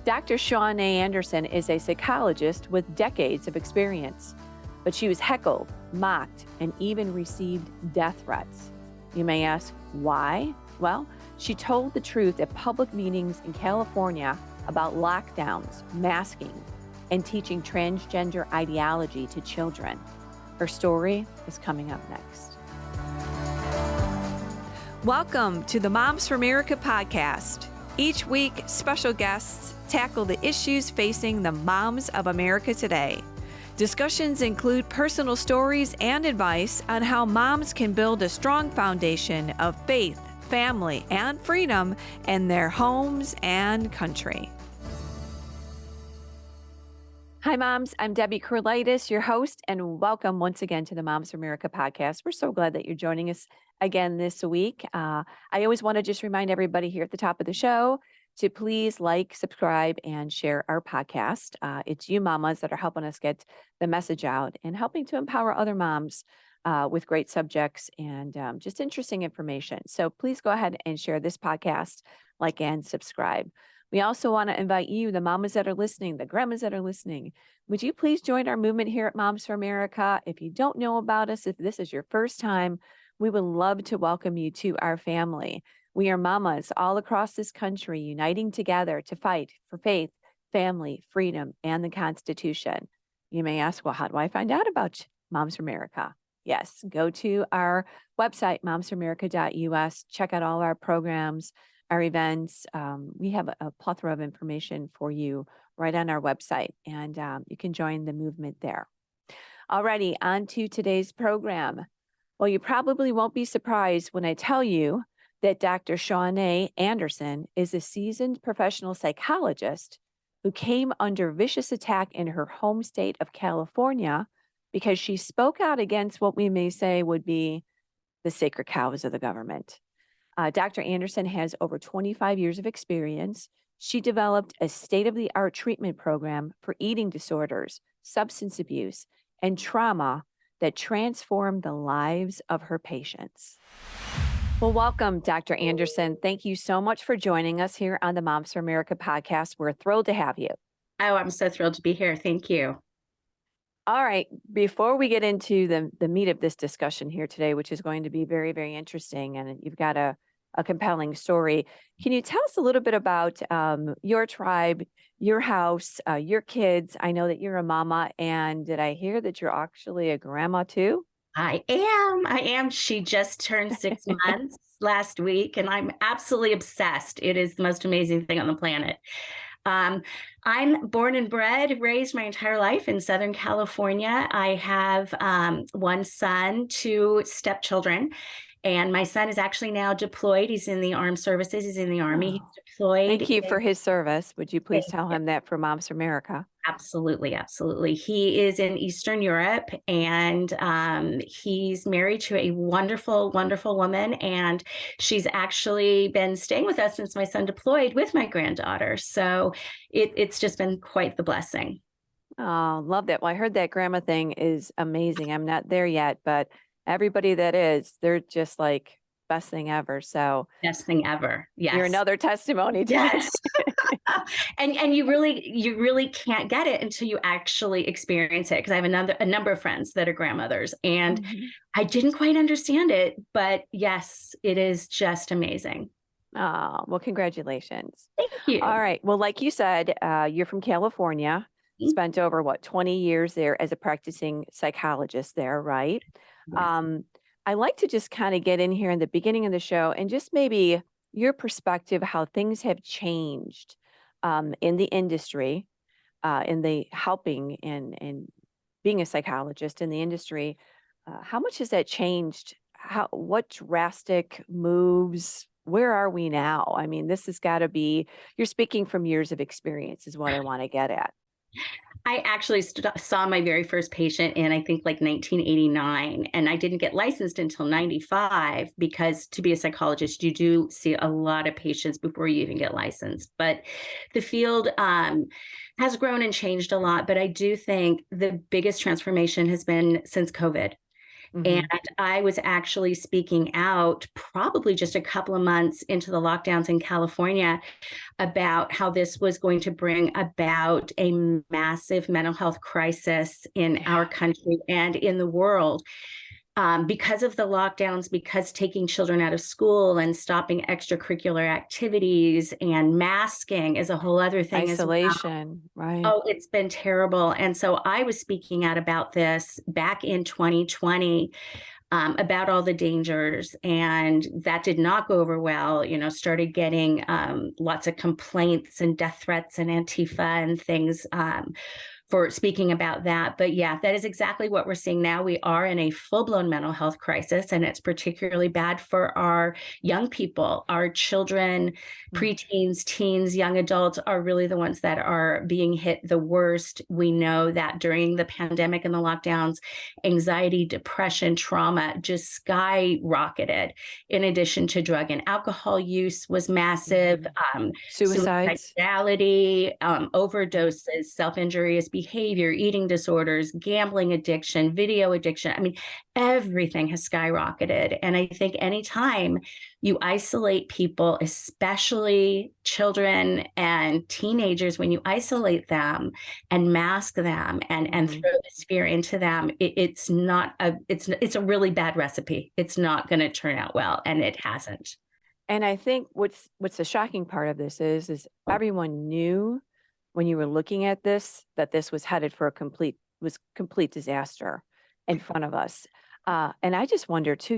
Dr. Shawn A. Anderson is a psychologist with decades of experience, but she was heckled, mocked, and even received death threats. You may ask, why? Well, she told the truth at public meetings in California about lockdowns, masking, and teaching transgender ideology to children. Her story is coming up next. Welcome to the Moms for America podcast. Each week, special guests tackle the issues facing the moms of America today. Discussions include personal stories and advice on how moms can build a strong foundation of faith, family, and freedom in their homes and country. Hi, moms. I'm Debbie Kurlitis, your host, and welcome once again to the Moms for America podcast. We're so glad that you're joining us again this week. I always want to just remind everybody here at the top of the show to please like, subscribe, and share our podcast. It's you mamas that are helping us get the message out and helping to empower other moms with great subjects and just interesting information. So please go ahead and share this podcast, like and subscribe. We also want to invite you, the mamas that are listening, the grandmas that are listening, would you please join our movement here at Moms for America? If you don't know about us, if this is your first time, we would love to welcome you to our family. We are mamas all across this country uniting together to fight for faith, family, freedom, and the Constitution. You may ask, well, how do I find out about Moms for America? Yes, go to our website, momsforamerica.us, check out all our programs, our events. We have a plethora of information for you right on our website, and you can join the movement there. Alrighty, on to today's program. Well, you probably won't be surprised when I tell you that Dr. Shawn A. Anderson is a seasoned professional psychologist who came under vicious attack in her home state of California because she spoke out against what we may say would be the sacred cows of the government. Dr. Anderson has over 25 years of experience. She developed a state-of-the-art treatment program for eating disorders, substance abuse, and trauma that transformed the lives of her patients. Well, welcome, Dr. Anderson. Thank you so much for joining us here on the Moms for America podcast. We're thrilled to have you. Oh, I'm so thrilled to be here. Thank you. All right. Before we get into the meat of this discussion here today, which is going to be very, very interesting, and you've got a compelling story, can you tell us a little bit about your tribe, your house, your kids? I know that you're a mama, and did I hear that you're actually a grandma too? I am. She just turned 6 months last week, and I'm absolutely obsessed. It is the most amazing thing on the planet. I'm born and bred, raised my entire life in Southern California. I have one son, 2 stepchildren, and my son is actually now deployed. He's in the armed services. He's in the Army. He's deployed. Thank you for his service. Would you please tell him that for Moms for America? Absolutely. Absolutely. He is in Eastern Europe, and he's married to a wonderful, wonderful woman. And she's actually been staying with us since my son deployed with my granddaughter. So it's just been quite the blessing. Oh, love that. Well, I heard that grandma thing is amazing. I'm not there yet, but everybody that is, they're just like best thing ever. So best thing ever. Yes. You're another testimony to yes. And you really can't get it until you actually experience it. Because I have a number of friends that are grandmothers, and I didn't quite understand it, but yes, it is just amazing. Oh, well, congratulations. Thank you. All right. Well, like you said, you're from California, spent over 20 years there as a practicing psychologist there, right? Yes. I like to just kind of get in here in the beginning of the show and just maybe your perspective, how things have changed in the industry, in the helping and being a psychologist in the industry. How much has that changed? What drastic moves? Where are we now? I mean, this has got to be, you're speaking from years of experience is what I want to get at. I actually saw my very first patient in, I think, like 1989, and I didn't get licensed until 95 because to be a psychologist, you do see a lot of patients before you even get licensed. But the field has grown and changed a lot. But I do think the biggest transformation has been since COVID. And Mhm. I was actually speaking out probably just a couple of months into the lockdowns in California about how this was going to bring about a massive mental health crisis in Yeah, our country and in the world. Because of the lockdowns, because taking children out of school and stopping extracurricular activities and masking is a whole other thing as well. isolation, right. Oh, it's been terrible. And so I was speaking out about this back in 2020, about all the dangers, and that did not go over well. Started getting lots of complaints and death threats and Antifa and things, for speaking about that. But yeah, that is exactly what we're seeing now. We are in a full-blown mental health crisis, and it's particularly bad for our young people. Our children, Mm. preteens, teens, young adults are really the ones that are being hit the worst. We know that during the pandemic and the lockdowns, anxiety, depression, trauma just skyrocketed. In addition to drug and alcohol use was massive. Mhm. Um, Suicides. Suicidality, overdoses, self-injurious behavior, eating disorders, gambling addiction, video addiction. I mean, everything has skyrocketed. And I think anytime you isolate people, especially children and teenagers, when you isolate them and mask them and Mhm. throw this fear into them, it's a really bad recipe. It's not going to turn out well, and it hasn't. And I think what's the shocking part of this is everyone knew when you were looking at this that this was headed for a complete disaster in front of us. And I just wonder too,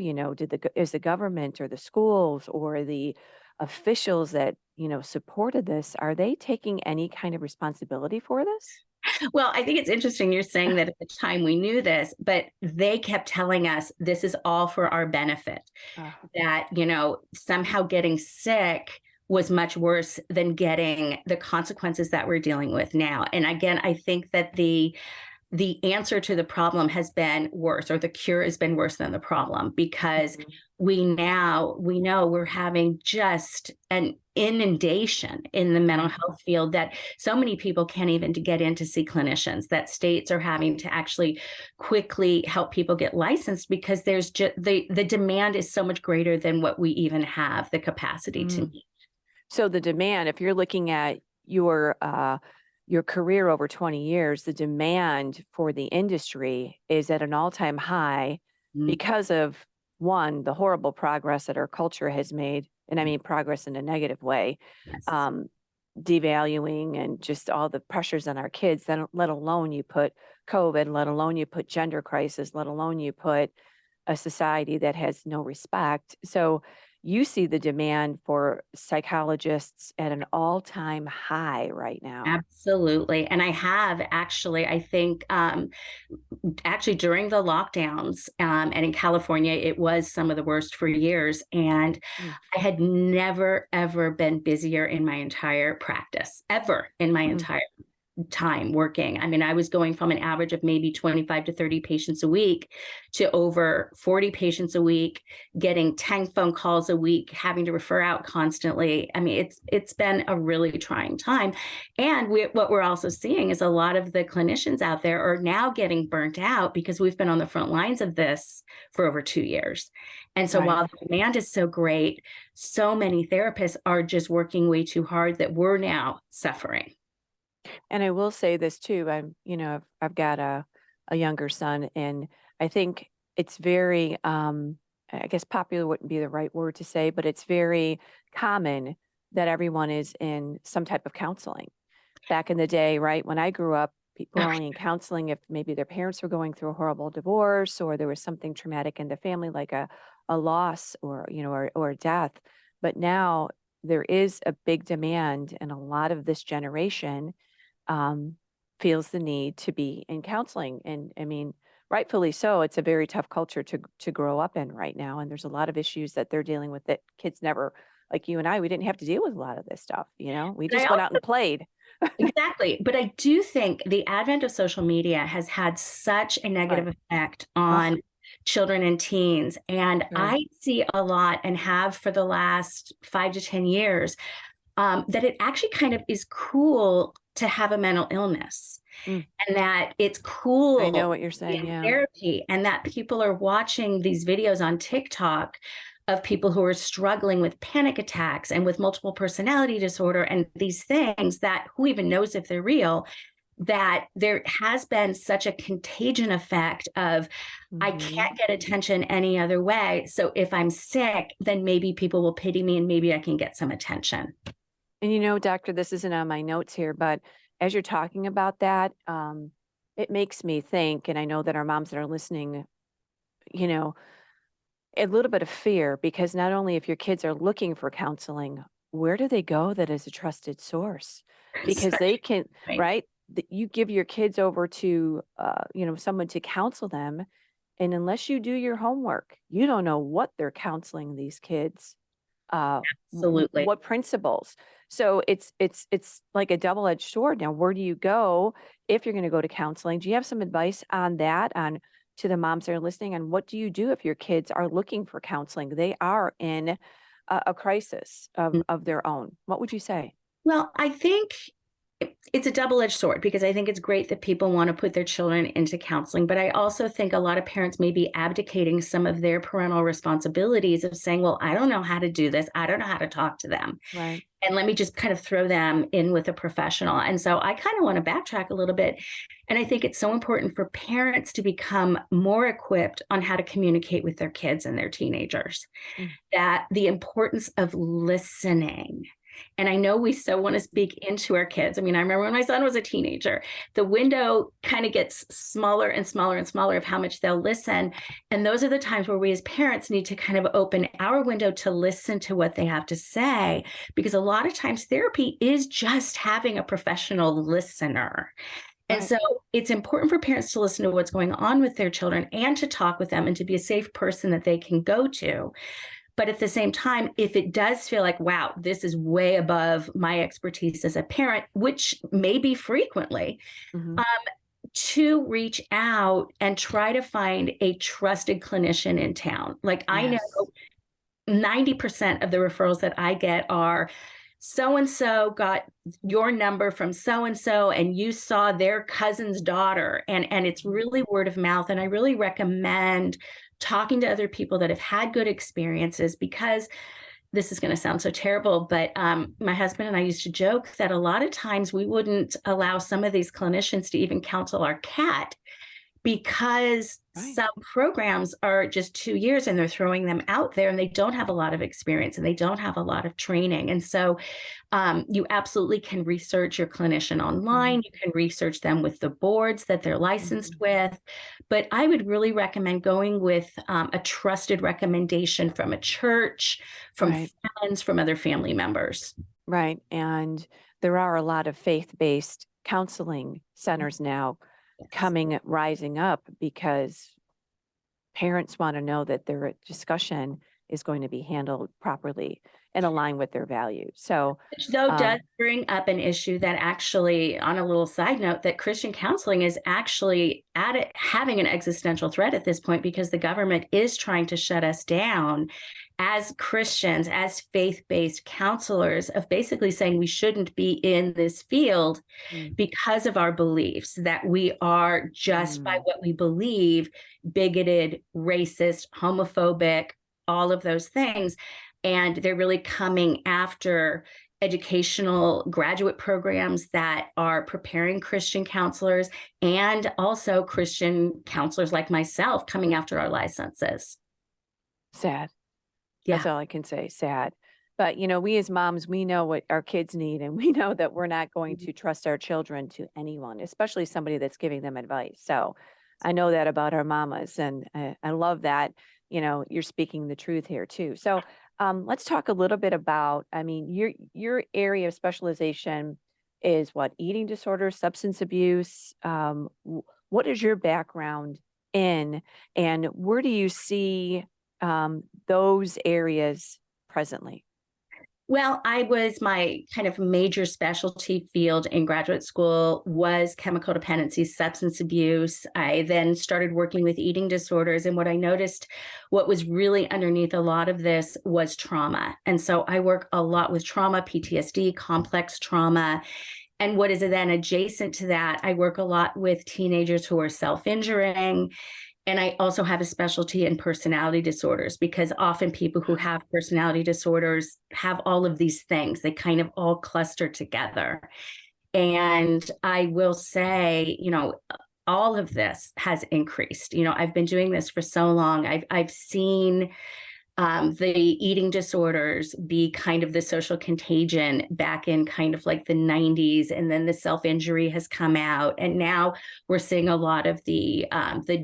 is the government or the schools or the officials that supported this, are they taking any kind of responsibility for this? Well, I think it's interesting you're saying that at the time we knew this, but they kept telling us this is all for our benefit, Uh, that, somehow getting sick was much worse than getting the consequences that we're dealing with now. And again, I think that the answer to the problem has been worse, or the cure has been worse than the problem, because mhm. we know we're having just an inundation in the mental Yeah. health field, that so many people can't even to get in to see clinicians, that states are having to actually quickly help people get licensed, because there's just the demand is so much greater than what we even have the capacity to Mm. meet. So the demand, if you're looking at your career over 20 years, the demand for the industry is at an all-time high Mm, because of one, the horrible progress that our culture has made, and I mean progress in a negative way, yes. um, devaluing and just all the pressures on our kids. Then, let alone you put COVID, let alone you put gender crisis, let alone you put a society that has no respect. So you see the demand for psychologists at an all-time high right now. Absolutely. And I have actually, I think, actually during the lockdowns, and in California, it was some of the worst for years. And Mm, I had never, ever been busier in my entire practice, ever in my mm, entire time working. I mean, I was going from an average of maybe 25 to 30 patients a week to over 40 patients a week, getting 10 phone calls a week, having to refer out constantly. I mean, it's been a really trying time. And what we're also seeing is a lot of the clinicians out there are now getting burnt out, because we've been on the front lines of this for over 2 years. And so right. while the demand is so great, so many therapists are just working way too hard, that we're now suffering. And I will say this too. I've got a younger son, and I think it's very, I guess popular wouldn't be the right word to say, but it's very common that everyone is in some type of counseling. Back in the day, right, when I grew up, people were only in counseling if maybe their parents were going through a horrible divorce or there was something traumatic in the family, like a loss or a death. But now there is a big demand, and a lot of this generation um, feels the need to be in counseling. And I mean, rightfully so. It's a very tough culture to grow up in right now, and there's a lot of issues that they're dealing with that kids never, like you and I, we didn't have to deal with a lot of this stuff. We But I just went out also and played. Exactly. But I do think the advent of social media has had such a Right. negative effect Oh, on children and teens. And sure. I see a lot, and have for the last 5 to 10 years, that it actually kind of is cool to have a mental illness, Mm. and that it's I know cool what you're to be saying. in Yeah. therapy, and that people are watching these videos on TikTok of people who are struggling with panic attacks and with multiple personality disorder and these things that who even knows if they're real, that there has been such a contagion effect of I Mhm. can't get attention any other way. So if I'm sick, then maybe people will pity me and maybe I can get some attention. And you know, doctor, this isn't on my notes here, but as you're talking about that, it makes me think, and I know that our moms that are listening, you know, a little bit of fear because not only if your kids are looking for counseling, where do they go that is a trusted source? Because Such they can, a point. right? You give your kids over to, someone to counsel them, and unless you do your homework, you don't know what they're counseling these kids Absolutely. what principles. So it's like a double-edged sword. Now, where do you go if you're going to go to counseling? Do you have some advice on that, on to the moms that are listening, on what do you do if your kids are looking for counseling? They are in a crisis of their own. What would you say? Well, I think it's a double-edged sword because I think it's great that people want to put their children into counseling, but I also think a lot of parents may be abdicating some of their parental responsibilities of saying, well, I don't know how to do this. I don't know how to talk to them. Right. And let me just kind of throw them in with a professional. And so I kind of want to backtrack a little bit. And I think it's so important for parents to become more equipped on how to communicate with their kids and their teenagers, Mm. that the importance of listening. And I know we so want to speak into our kids. I mean, I remember when my son was a teenager, the window kind of gets smaller and smaller and smaller of how much they'll listen. And those are the times where we as parents need to kind of open our window to listen to what they have to say, because a lot of times therapy is just having a professional listener. And Right. so it's important for parents to listen to what's going on with their children and to talk with them and to be a safe person that they can go to. But at the same time, if it does feel like, wow, this is way above my expertise as a parent, which may be frequently, Hmm. um, to reach out and try to find a trusted clinician in town. Like I know Yes. 90% of the referrals that I get are so and so got your number from so and you saw their cousin's daughter, and it's really word of mouth. And I really recommend talking to other people that have had good experiences, because this is going to sound so terrible, but my husband and I used to joke that a lot of times we wouldn't allow some of these clinicians to even counsel our cat, because Right. some programs are just 2 years and they're throwing them out there and they don't have a lot of experience and they don't have a lot of training. And so you absolutely can research your clinician Hmm. online. You can research them with the boards that they're licensed Hmm. with. But I would really recommend going with a trusted recommendation from a church, from Right. friends, from other family members. Right. And there are a lot of faith-based counseling centers now Yes. rising up because parents want to know that their discussion is going to be handled properly and align with their values. So, Which though does um, bring up an issue that actually, on a little side note, that Christian counseling is actually at it having an existential threat at this point, because the government is trying to shut us down as Christians, as faith-based counselors, of basically saying we shouldn't be in this field mm, because of our beliefs, that we are just by mm, what we believe, bigoted, racist, homophobic, all of those things. And they're really coming after educational graduate programs that are preparing Christian counselors, and also Christian counselors like myself coming after our licenses. sad. That's Yeah. all I can say, sad. But, we as moms, we know what our kids need, and we know that we're not going to trust our children to anyone, especially somebody that's giving them advice. So I know that about our mamas, and I love that, you're speaking the truth here too. So let's talk a little bit about, I mean, your area of specialization is what? Eating disorders, substance abuse. What is your background in, and where do you see those areas presently? Well, I was my kind of major specialty field in graduate school was chemical dependency, substance abuse. I then started working with eating disorders. And what I noticed, what was really underneath a lot of this was trauma. And so I work a lot with trauma, PTSD, complex trauma. And what is then adjacent to that, I work a lot with teenagers who are self-injuring. And I also have a specialty in personality disorders, because often people who have personality disorders have all of these things. They kind of all cluster together. And I will say, all of this has increased. I've been doing this for so long. I've seen the eating disorders be kind of the social contagion back in kind of like the 90s, and then the self-injury has come out, and now we're seeing a lot of the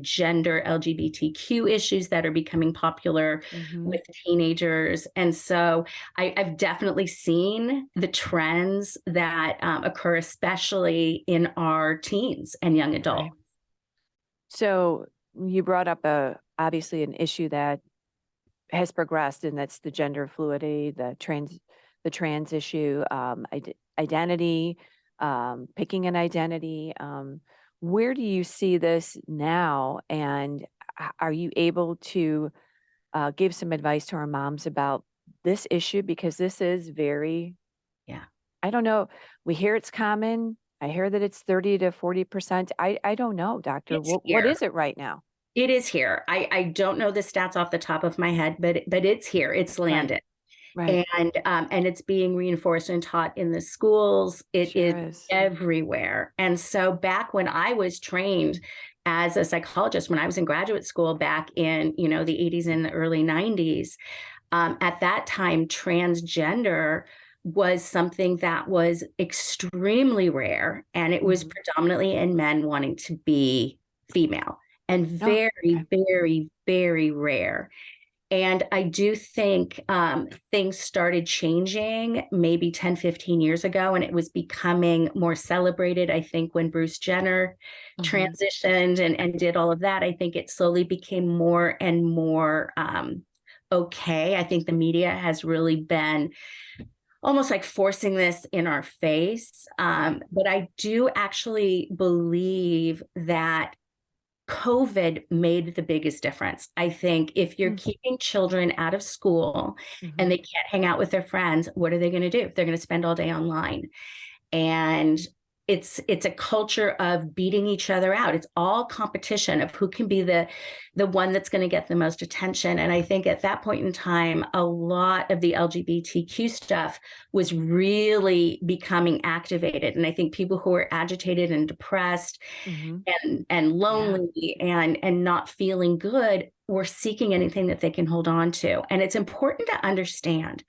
gender LGBTQ issues that are becoming popular with teenagers. And so I've definitely seen the trends that occur, especially in our teens and young adults. Right. So you brought up obviously an issue that has progressed, and that's the gender fluidity, the trans issue, identity, picking an identity. Where do you see this now? And are you able to give some advice to our moms about this issue? Because this is very, I don't know. We hear it's common. I hear that it's 30 to 40%. I don't know, doctor. What is it right now? It is here. I don't know the stats off the top of my head, but it's here. It's landed. Right. And it's being reinforced and taught in the schools. It Sure is everywhere. And so back when I was trained as a psychologist, when I was in graduate school back in, the 80s and the early 90s, at that time, transgender was something that was extremely rare. And it was predominantly in men wanting to be female, and very, very, very rare. And I do think things started changing maybe 10, 15 years ago, and it was becoming more celebrated. I think when Bruce Jenner transitioned and did all of that, I think it slowly became more and more okay. I think the media has really been almost like forcing this in our face. But I do actually believe that COVID made the biggest difference. I think if you're keeping children out of school and they can't hang out with their friends, what are they going to do? They're going to spend all day online. And it's a culture of beating each other out. It's all competition of who can be the one that's going to get the most attention. And I think at that point in time, a lot of the LGBTQ stuff was really becoming activated. And I think people who were agitated and depressed and lonely and not feeling good were seeking anything that they can hold on to. And it's important to understand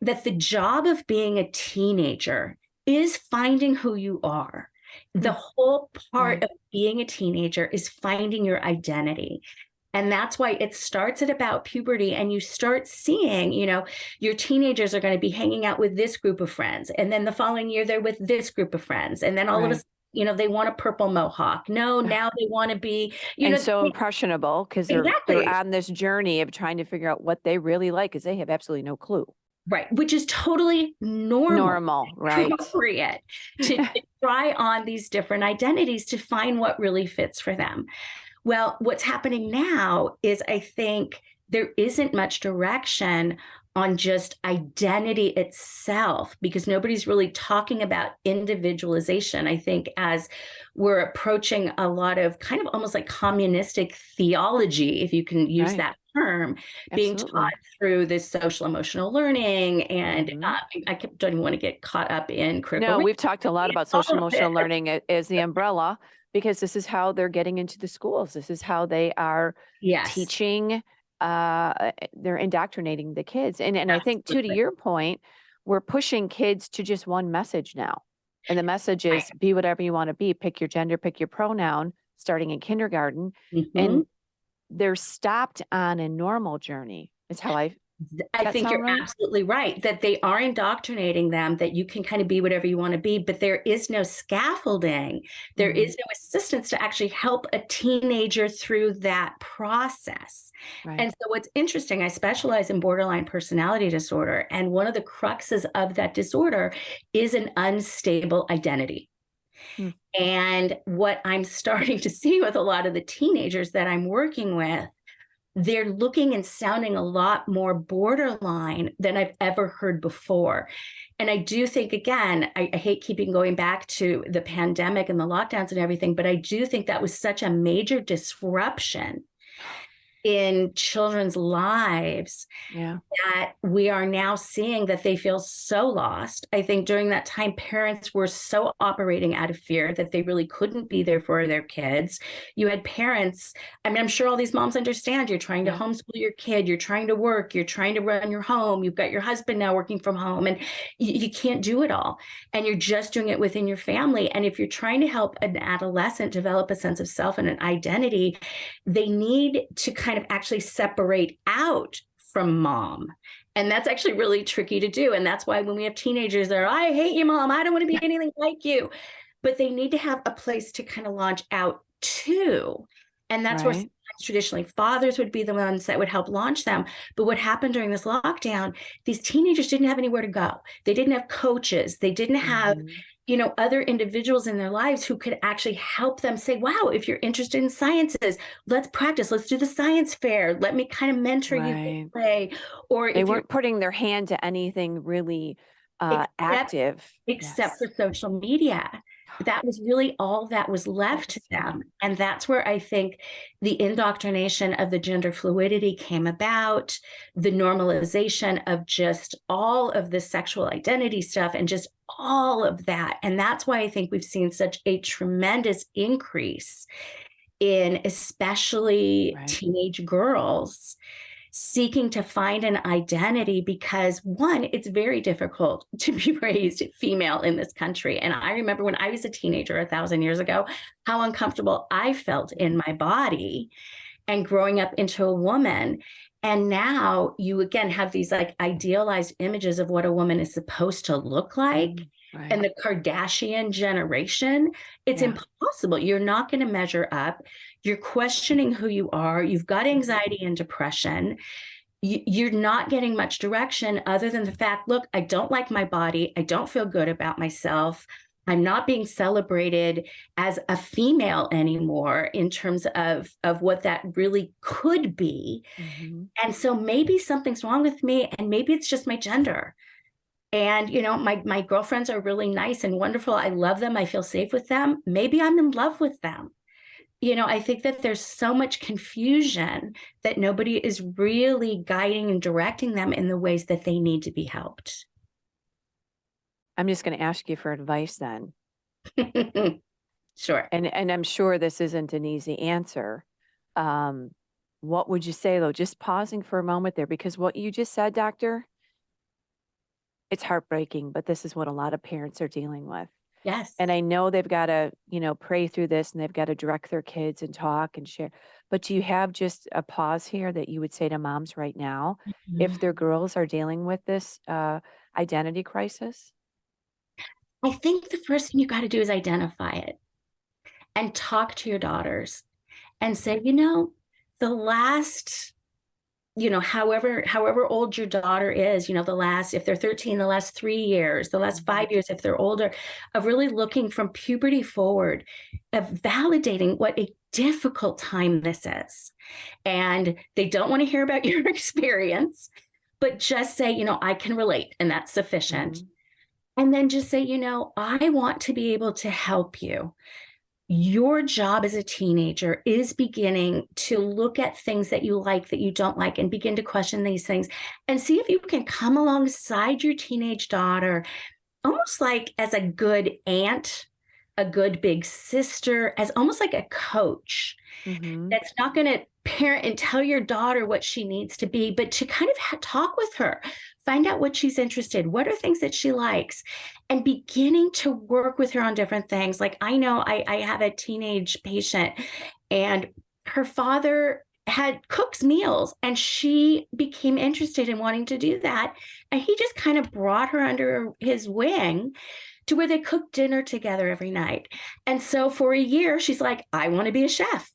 that the job of being a teenager is finding who you are. The whole part of being a teenager is finding your identity. And that's why it starts at about puberty, and you start seeing, your teenagers are going to be hanging out with this group of friends. And then the following year, they're with this group of friends. And then all of a sudden, they want a purple mohawk. No, now they want to be, so impressionable, because they're on this journey of trying to figure out what they really like, because they have absolutely no clue. Right, which is totally normal, right? Appropriate to try on these different identities to find what really fits for them. Well, what's happening now is I think there isn't much direction on just identity itself, because nobody's really talking about individualization. I think as we're approaching a lot of kind of almost like communistic theology, if you can use that term, being taught through this social emotional learning. And I don't even want to get caught up in critical. No, we've talked a lot about social emotional learning as the umbrella, because this is how they're getting into the schools. This is how they are teaching. They're indoctrinating the kids. And I think too, to your point, we're pushing kids to just one message now. And the message is be whatever you want to be, pick your gender, pick your pronoun, starting in kindergarten. And they're stopped on a normal journey, is how I think you're absolutely right, that they are indoctrinating them, that you can kind of be whatever you want to be, but there is no scaffolding. There is no assistance to actually help a teenager through that process. And so what's interesting, I specialize in borderline personality disorder. And one of the cruxes of that disorder is an unstable identity. And what I'm starting to see with a lot of the teenagers that I'm working with they're looking and sounding a lot more borderline than I've ever heard before. And I do think, again, I hate keeping going back to the pandemic and the lockdowns and everything, but I do think that was such a major disruption in children's lives Yeah. that we are now seeing that they feel so lost. I think during that time, parents were so operating out of fear that they really couldn't be there for their kids. You had parents, I mean, I'm sure all these moms understand, you're trying to Yeah. homeschool your kid, you're trying to work, you're trying to run your home, you've got your husband now working from home, and you can't do it all. And you're just doing it within your family. And if you're trying to help an adolescent develop a sense of self and an identity, they need to kind of actually separate out from mom. And that's actually really tricky to do. And that's why when we have teenagers that are, I hate you, mom, I don't want to be anything like you. But they need to have a place to kind of launch out to. And that's where Right. traditionally fathers would be the ones that would help launch them. But what happened during this lockdown, these teenagers didn't have anywhere to go. They didn't have coaches. They didn't have, Mhm. other individuals in their lives who could actually help them say, wow, if you're interested in sciences, let's practice. Let's do the science fair. Let me kind of mentor you this Right. way. Or They if you're weren't putting their hand to anything really except active. except Yes. for social media. That was really all that was That left to is sad. them. And that's where I think the indoctrination of the gender fluidity came about, the normalization of just all of the sexual identity stuff and just all of that. And that's why I think we've seen such a tremendous increase in especially Right. teenage girls seeking to find an identity because one, it's very difficult to be raised female in this country. And I remember when I was a teenager 1,000 years ago, how uncomfortable I felt in my body and growing up into a woman. And now you again have these like idealized images of what a woman is supposed to look like. Right. And the Kardashian generation, it's Yeah. impossible. You're not going to measure up. You're questioning who you are. You've got anxiety and depression. You're not getting much direction other than the fact, look, I don't like my body. I don't feel good about myself. I'm not being celebrated as a female anymore in terms of what that really could be. Mhm. And so maybe something's wrong with me, and maybe it's just my gender. And my girlfriends are really nice and wonderful. I love them. I feel safe with them. Maybe I'm in love with them. I think that there's so much confusion that nobody is really guiding and directing them in the ways that they need to be helped. I'm just going to ask you for advice then. Sure. And I'm sure this isn't an easy answer. Um, what would you say though? Just pausing for a moment there, because what you just said, doctor, it's heartbreaking, but this is what a lot of parents are dealing with. Yes. And I know they've got to, pray through this and they've got to direct their kids and talk and share. But do you have just a pause here that you would say to moms right now if Mhm. their girls are dealing with this identity crisis? I think the first thing you got to do is identify it and talk to your daughters and say, the last however old your daughter is, the last, if they're 13, the last 3 years, the last Mhm. 5 years, if they're older, of really looking from puberty forward, of validating what a difficult time this is. And they don't want to hear about your experience, but just say, I can relate, and that's sufficient. Mhm. And then just say, I want to be able to help you. Your job as a teenager is beginning to look at things that you like, that you don't like, and begin to question these things and see if you can come alongside your teenage daughter, almost like as a good aunt, a good big sister, as almost like a coach Mhm. that's not going to parent and tell your daughter what she needs to be, but to kind of talk with her, find out what she's interested, what are things that she likes, and beginning to work with her on different things. Like I know I have a teenage patient, and her father had cooks meals, and she became interested in wanting to do that. And he just kind of brought her under his wing to where they cooked dinner together every night. And so for a year, she's like, I want to be a chef.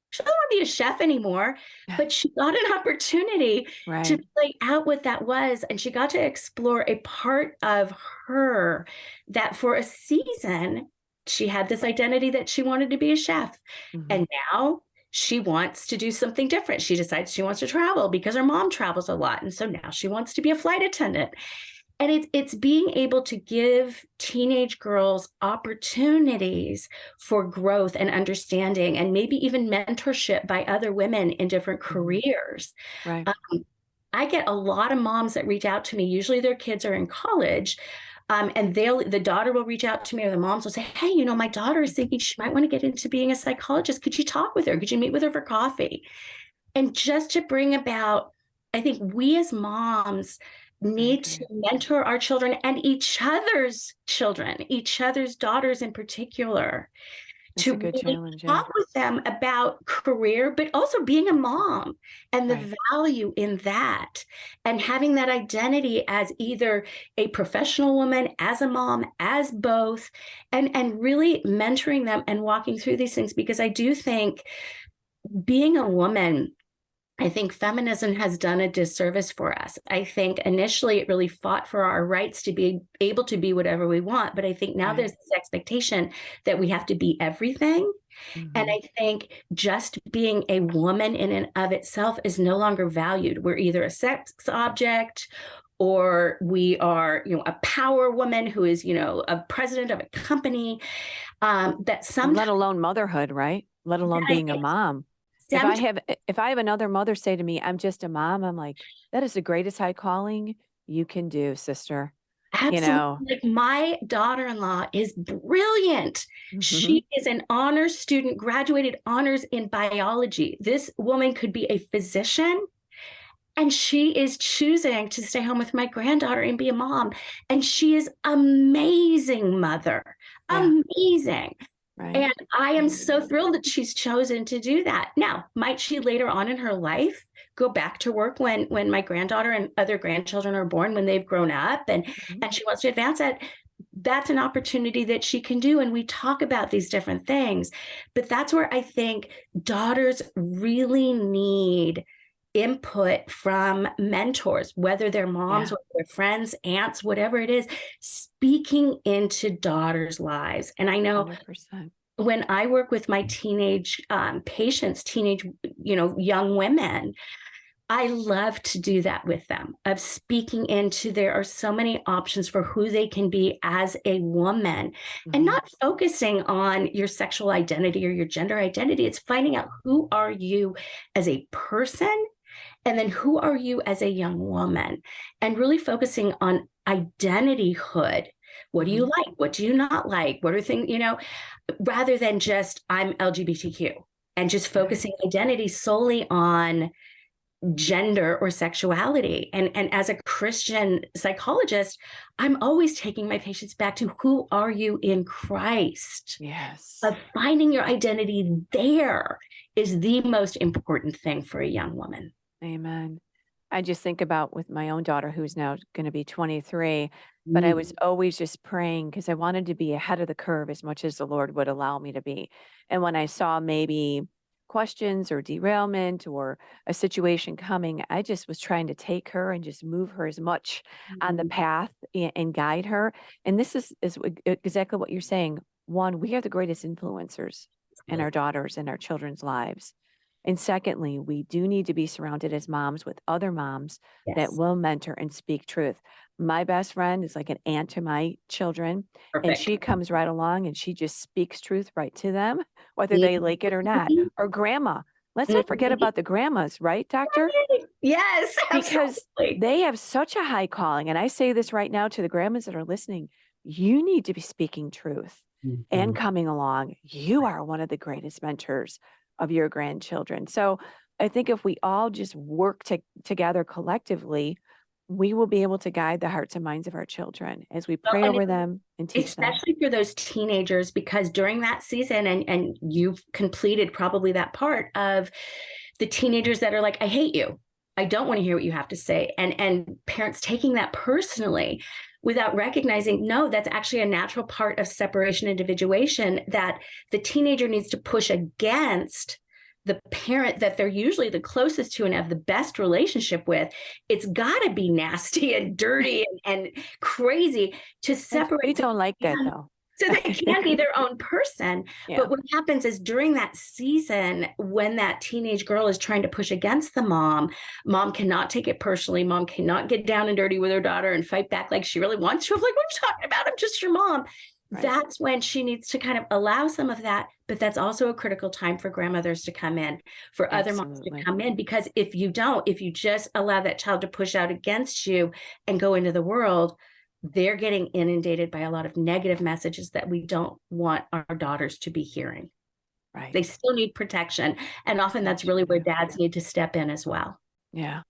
She doesn't want to be a chef anymore, but she got an opportunity to Right. play out what that was. And she got to explore a part of her that for a season, she had this identity that she wanted to be a chef. Mhm. And now she wants to do something different. She decides she wants to travel because her mom travels a lot. And so now she wants to be a flight attendant. And it's being able to give teenage girls opportunities for growth and understanding, and maybe even mentorship by other women in different careers. Right. I get a lot of moms that reach out to me. Usually their kids are in college. And the daughter will reach out to me, or the moms will say, hey, you know, my daughter is thinking she might want to get into being a psychologist. Could you talk with her? Could you meet with her for coffee? And just to bring about, I think we as moms need to mentor our children and each other's children, each other's daughters in particular, That's to a good really challenge. Yeah. talk with them about career, but also being a mom and the Right. value in that, and having that identity as either a professional woman, as a mom, as both, and really mentoring them and walking through these things. Because I do think being a woman, I think feminism has done a disservice for us. I think initially it really fought for our rights to be able to be whatever we want. But I think now Right. there's this expectation that we have to be everything. And I think just being a woman in and of itself is no longer valued. We're either a sex object, or we are, you know, a power woman who is, you know, a president of a company. That sometimes, Let alone motherhood, right? Let alone being a mom. If I have another mother say to me, I'm just a mom, I'm like, that is the greatest high calling you can do, sister. You absolutely. know. Like, my daughter-in-law is brilliant. She is an honors student, graduated honors in biology. This woman could be a physician, and she is choosing to stay home with my granddaughter and be a mom. And she is amazing mother, amazing. Right. And I am so thrilled that she's chosen to do that. Now, might she later on in her life go back to work when my granddaughter and other grandchildren are born, when they've grown up, and she wants to advance that? That's an opportunity that she can do. And we talk about these different things. But that's where I think daughters really need input from mentors, whether they're moms or their friends, aunts, whatever it is, speaking into daughters' lives. And I know 100%. when I work with my teenage patients, teenage, you know, young women, I love to do that with them, of speaking into, there are so many options for who they can be as a woman, and not focusing on your sexual identity or your gender identity. It's finding out, who are you as a person? And then, who are you as a young woman? And really focusing on identityhood. What do you like? What do you not like? What are things, you know, rather than just, I'm LGBTQ, and just focusing identity solely on gender or sexuality. And as a Christian psychologist, I'm always taking my patients back to, who are you in Christ? Yes. But finding your identity there is the most important thing for a young woman. Amen. I just think about with my own daughter, who's now going to be 23, but I was always just praying because I wanted to be ahead of the curve as much as the Lord would allow me to be. And when I saw maybe questions or derailment or a situation coming, I just was trying to take her and just move her as much on the path and guide her. And this is exactly what you're saying. One, we are the greatest influencers in our daughters and our children's lives. And secondly, we do need to be surrounded as moms with other moms that will mentor and speak truth. My best friend is like an aunt to my children, and she comes right along and she just speaks truth right to them, whether they like it or not. Or grandma. Let's not forget about the grandmas, right, doctor? Yes, Because absolutely. they have such a high calling. And I say this right now to the grandmas that are listening. You need to be speaking truth and coming along. You are one of the greatest mentors of your grandchildren. So I think if we all just work together collectively, we will be able to guide the hearts and minds of our children as we pray over them and teach them. Especially for those teenagers, because during that season, and you've completed probably that part of the teenagers that are like, I hate you, I don't want to hear what you have to say. And parents taking that personally without recognizing, no, that's actually a natural part of separation individuation, that the teenager needs to push against the parent that they're usually the closest to and have the best relationship with. It's got to be nasty and dirty and crazy to separate. We don't like that, though. So they can be their own person. Yeah. But what happens is during that season, when that teenage girl is trying to push against the mom cannot take it personally. Mom cannot get down and dirty with her daughter and fight back like she really wants to. I'm like, what are you talking about? I'm just your mom. Right. That's when she needs to kind of allow some of that. But that's also a critical time for grandmothers to come in, for other moms to come in. Because if you just allow that child to push out against you and go into the world, they're getting inundated by a lot of negative messages that we don't want our daughters to be hearing. Right. They still need protection. And often that's really where dads need to step in as well. Yeah,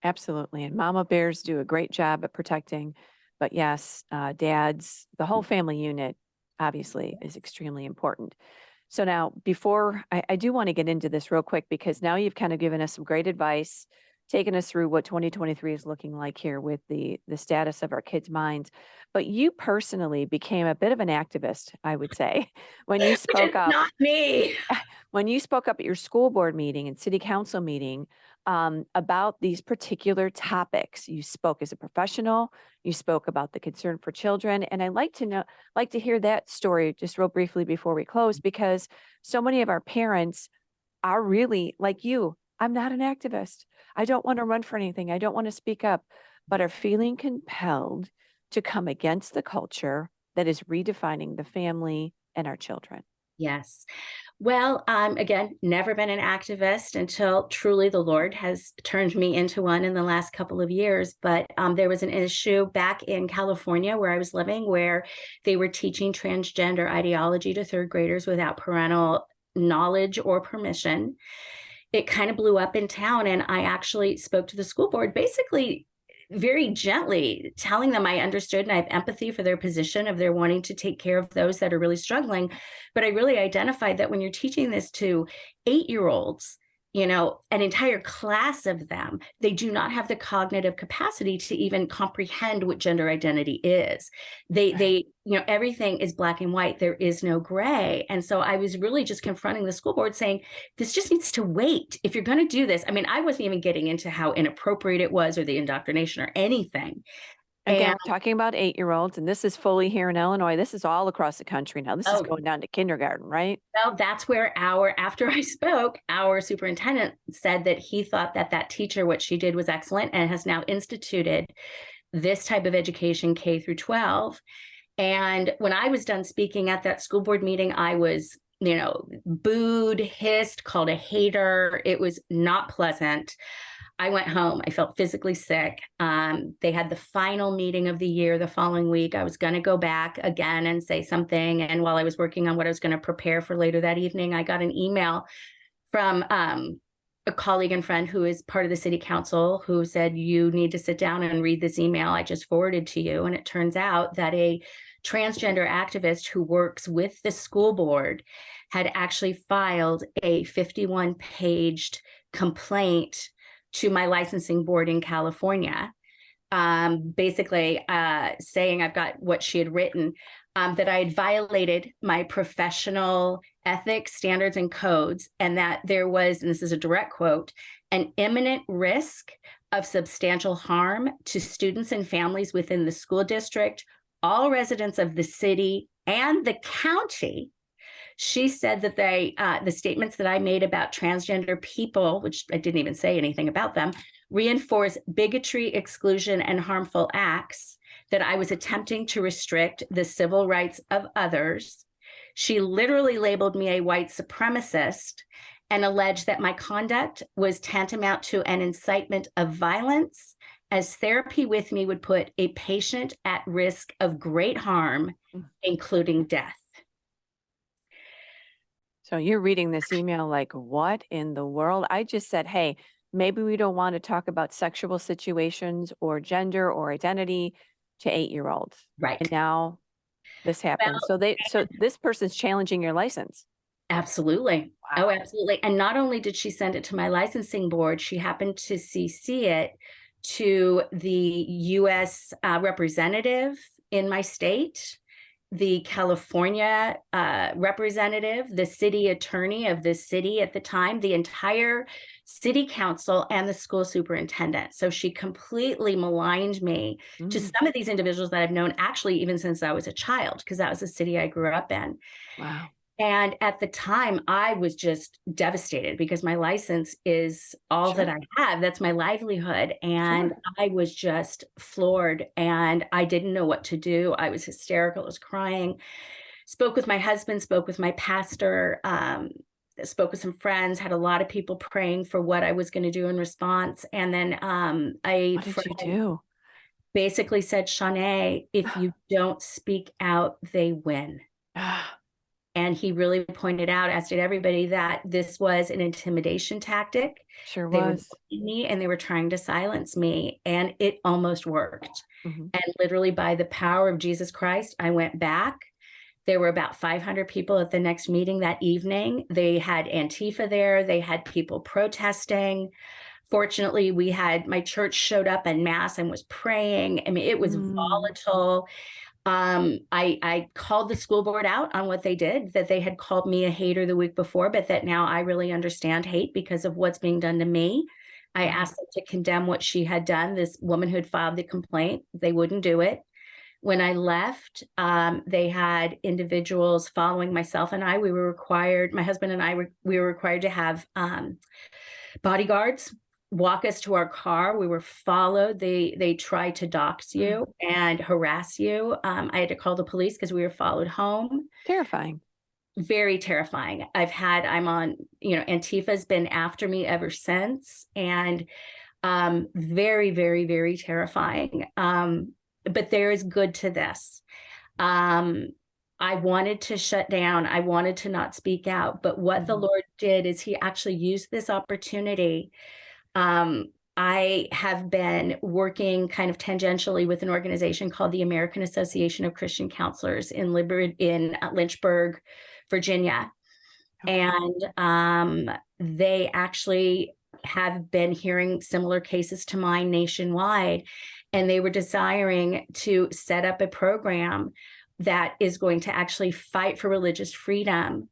absolutely. And mama bears do a great job at protecting. But yes, dads, the whole family unit obviously is extremely important. So now, before I do want to get into this real quick, because now you've kind of given us some great advice, taken us through what 2023 is looking like here with the status of our kids' minds. But you personally became a bit of an activist, I would say, when you spoke up. Not me. When you spoke up at your school board meeting and city council meeting about these particular topics. You spoke as a professional. You spoke about the concern for children, and I'd like to hear that story just real briefly before we close, because so many of our parents are really like you. I'm not an activist. I don't want to run for anything. I don't want to speak up, but are feeling compelled to come against the culture that is redefining the family and our children. Yes. Well, again, never been an activist until truly the Lord has turned me into one in the last couple of years. But there was an issue back in California where I was living, where they were teaching transgender ideology to third graders without parental knowledge or permission. It kind of blew up in town, and I actually spoke to the school board, basically very gently telling them I understood and I have empathy for their position of their wanting to take care of those that are really struggling. But I really identified that when you're teaching this to 8-year-olds, an entire class of them, they do not have the cognitive capacity to even comprehend what gender identity is. They everything is black and white. There is no gray. And so I was really just confronting the school board saying, this just needs to wait. If you're going to do this, I wasn't even getting into how inappropriate it was or the indoctrination or anything. Again, we're talking about 8-year-olds, and this is fully here in Illinois. This is all across the country now. This is going down to kindergarten, right? Well, that's where after I spoke, our superintendent said that he thought that teacher, what she did was excellent, and has now instituted this type of education K through 12. And when I was done speaking at that school board meeting, I was, booed, hissed, called a hater. It was not pleasant. I went home. I felt physically sick. They had the final meeting of the year the following week. I was going to go back again and say something. And while I was working on what I was going to prepare for later that evening, I got an email from a colleague and friend who is part of the city council, who said, you need to sit down and read this email I just forwarded to you. And it turns out that a transgender activist who works with the school board had actually filed a 51-paged complaint to my licensing board in California, basically saying I've got what she had written, that I had violated my professional ethics, standards, and codes, and that there was, and this is a direct quote, an imminent risk of substantial harm to students and families within the school district, all residents of the city and the county. She said that the statements that I made about transgender people, which I didn't even say anything about them, reinforce bigotry, exclusion, and harmful acts, that I was attempting to restrict the civil rights of others. She literally labeled me a white supremacist and alleged that my conduct was tantamount to an incitement of violence, as therapy with me would put a patient at risk of great harm, including death. So you're reading this email like, what in the world? I just said, hey, maybe we don't want to talk about sexual situations or gender or identity to 8-year-olds. Right. And now this happens. Well, so this person's challenging your license. Absolutely. Wow. Oh, absolutely. And not only did she send it to my licensing board, she happened to CC it to the U.S. representative in my state, the California representative, the city attorney of this city at the time, the entire city council, and the school superintendent. So she completely maligned me to Mm, some of these individuals that I've known actually even since I was a child, because that was the city I grew up in. wow. And at the time, I was just devastated because my license is all that Sure. I have. That's my livelihood. And Sure. I was just floored and I didn't know what to do. I was hysterical. I was crying. Spoke with my husband, spoke with my pastor, spoke with some friends, had a lot of people praying for what I was going to do in response. And then a What did you friend do? basically said, Shanae, if you don't speak out, they win. Ah, And he really pointed out, as did everybody, that this was an intimidation tactic. sure They were was. bullying me and they were trying to silence me. And it almost worked. Mhm. And literally, by the power of Jesus Christ, I went back. There were about 500 people at the next meeting that evening. They had Antifa there, they had people protesting. Fortunately, my church showed up en masse and was praying. I mean, it was Mm, volatile. I called the school board out on what they did, that they had called me a hater the week before, but that now I really understand hate because of what's being done to me. I right. asked them to condemn what she had done, this woman who had filed the complaint. They wouldn't do it. When I left, they had individuals following myself and I. We were required, my husband and I, we were required to have bodyguards walk us to our car. We were followed. They tried to dox Mm, you and harass you. I had to call the police because we were followed home. terrifying. Very terrifying. I'm on, Antifa's been after me ever since, and very, very, very terrifying. But there is good to this. Um, I wanted to shut down. I wanted to not speak out. But what the Mhm. Lord did is he actually used this opportunity. I have been working kind of tangentially with an organization called the American Association of Christian Counselors in Lynchburg, Virginia. Okay. And they actually have been hearing similar cases to mine nationwide. And they were desiring to set up a program that is going to actually fight for religious freedom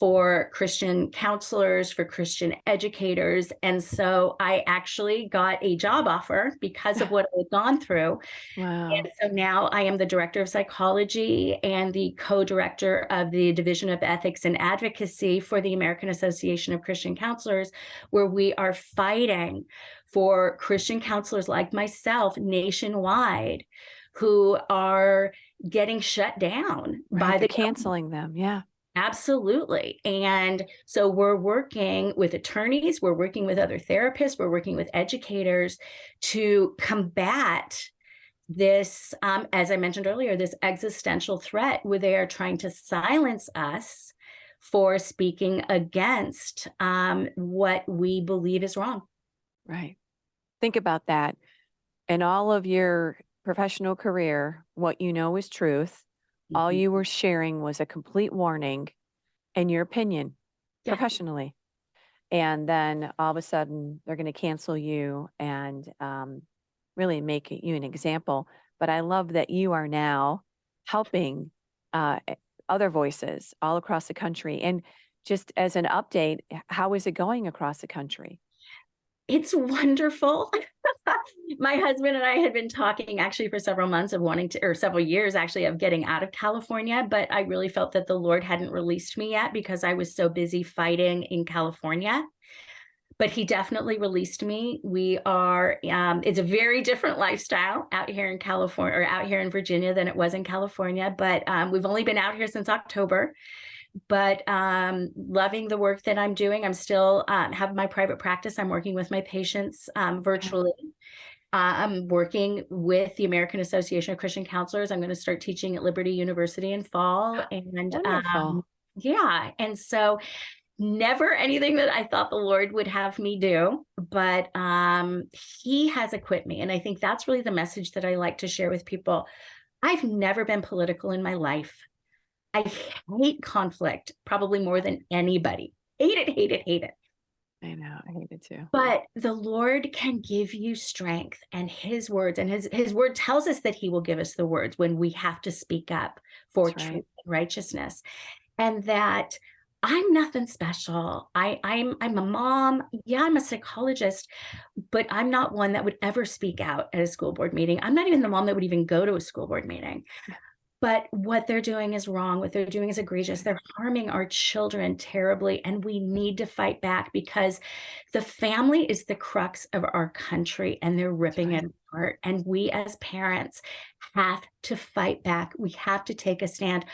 for Christian counselors, for Christian educators. And so I actually got a job offer because of what I had gone through. Wow. And so now I am the director of psychology and the co-director of the Division of Ethics and Advocacy for the American Association of Christian Counselors, where we are fighting for Christian counselors like myself nationwide who are getting shut down Right. by They're the government. canceling them. Yeah. Absolutely. And so we're working with attorneys, we're working with other therapists, we're working with educators to combat this, as I mentioned earlier, this existential threat where they are trying to silence us for speaking against what we believe is wrong. Right. Think about that. In all of your professional career, what you know is truth. All Mhm. you were sharing was a complete warning and your opinion Yeah. professionally. And then all of a sudden, they're going to cancel you and really make you an example. But I love that you are now helping other voices all across the country. And just as an update, how is it going across the country? It's wonderful. My husband and I had been talking actually for several months of wanting to, or several years actually, of getting out of California, but I really felt that the Lord hadn't released me yet because I was so busy fighting in California. But he definitely released me. It's a very different lifestyle out here in California or out here in Virginia than it was in California. But we've only been out here since October. But loving the work that I'm doing. I'm still have my private practice. I'm working with my patients Okay. virtually. I'm working with the American Association of Christian Counselors. I'm going to start teaching at Liberty University in fall. And Wonderful. yeah, and so never anything that I thought the Lord would have me do, but he has equipped me. And I think that's really the message that I like to share with people. I've never been political in my life. I hate conflict probably more than anybody. Hate it, hate it, hate it. I know. I hate it too. But the Lord can give you strength, and his words, and his word tells us that he will give us the words when we have to speak up for That's right. truth and righteousness. And that I'm nothing special. I'm a mom. Yeah, I'm a psychologist, but I'm not one that would ever speak out at a school board meeting. I'm not even the mom that would even go to a school board meeting. But what they're doing is wrong. What they're doing is egregious. They're harming our children terribly. And we need to fight back, because the family is the crux of our country and they're That's ripping right. it apart. And we as parents have to fight back. We have to take a stand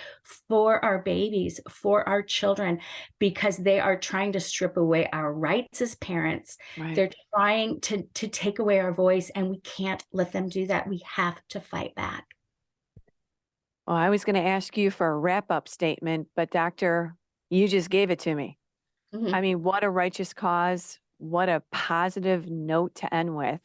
for our babies, for our children, because they are trying to strip away our rights as parents. Right. They're trying to take away our voice, and we can't let them do that. We have to fight back. Well, I was going to ask you for a wrap-up statement, but doctor, you just gave it to me. I Mhm. mean, what a righteous cause. What a positive note to end with.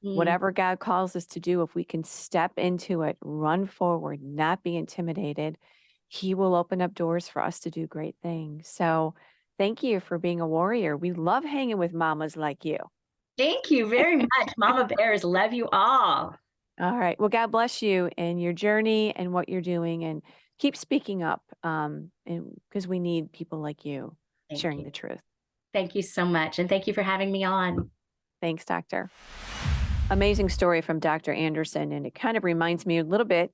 Mm. Whatever God calls us to do, if we can step into it, run forward, not be intimidated, he will open up doors for us to do great things. So thank you for being a warrior. We love hanging with mamas like you. Thank you very much. Mama Bears, love you all. All right. Well, God bless you and your journey and what you're doing, and keep speaking up, and because we need people like you Thank sharing you. the truth. Thank you so much. And thank you for having me on. Thanks, doctor. Amazing story from Dr. Anderson. And it kind of reminds me a little bit.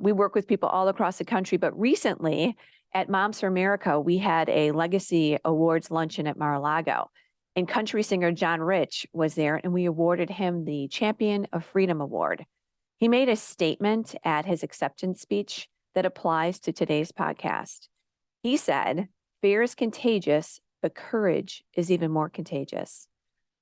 We work with people all across the country, but recently at Moms for America, we had a Legacy Awards luncheon at Mar-a-Lago. And country singer John Rich was there, and we awarded him the Champion of Freedom Award. He made a statement at his acceptance speech that applies to today's podcast. He said, "Fear is contagious, but courage is even more contagious."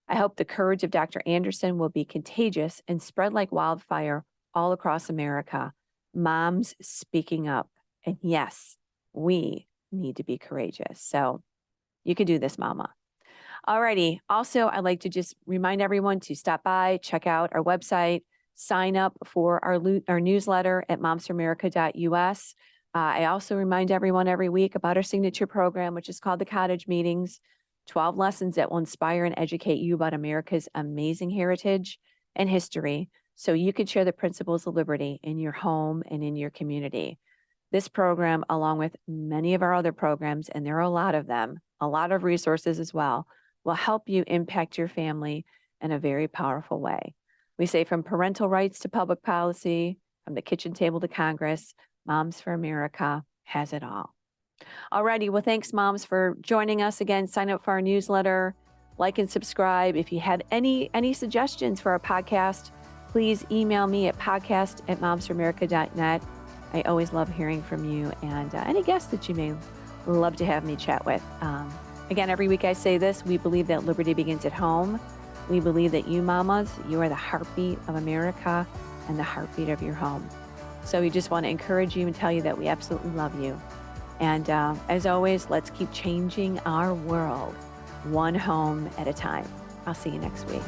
I hope the courage of Dr. Anderson will be contagious and spread like wildfire all across America. Moms speaking up. And yes, we need to be courageous. So you can do this, mama. Alrighty. Also, I'd like to just remind everyone to stop by, check out our website, sign up for our newsletter at momsforamerica.us. I also remind everyone every week about our signature program, which is called the Cottage Meetings. 12 lessons that will inspire and educate you about America's amazing heritage and history, so you can share the principles of liberty in your home and in your community. This program, along with many of our other programs, and there are a lot of them, a lot of resources as well, will help you impact your family in a very powerful way. We say from parental rights to public policy, from the kitchen table to Congress, Moms for America has it all. Alrighty, well, thanks, moms, for joining us again. Sign up for our newsletter, like and subscribe. If you had any suggestions for our podcast, please email me at podcast@momsforamerica.net. I always love hearing from you, and any guests that you may love to have me chat with. Again, every week I say this: we believe that liberty begins at home. We believe that you mamas, you are the heartbeat of America and the heartbeat of your home. So we just want to encourage you and tell you that we absolutely love you. And as always, let's keep changing our world one home at a time. I'll see you next week.